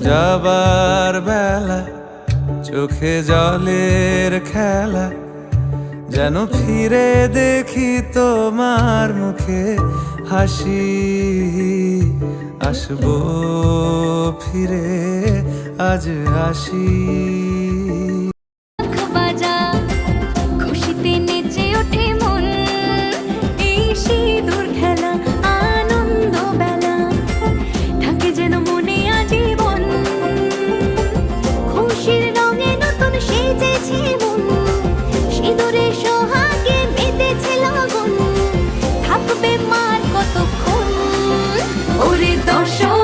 যাবার বেলা চোখে জলের খেলা, যেন ফিরে দেখি তোমার মুখে হাসি। আসবো ফিরে, আজ আসি। খুশিতে নেচে ওঠে মন, এই সিঁদুর খেলা আনন্দ বেলা থাকে যেন মনে আজীবন। খুশির রঙে নতুন সেজেছে মন, সিঁদুরে সোহাগে মেতেছে লগন, থাকবে মার কতক্ষণ। ওরে দর্শক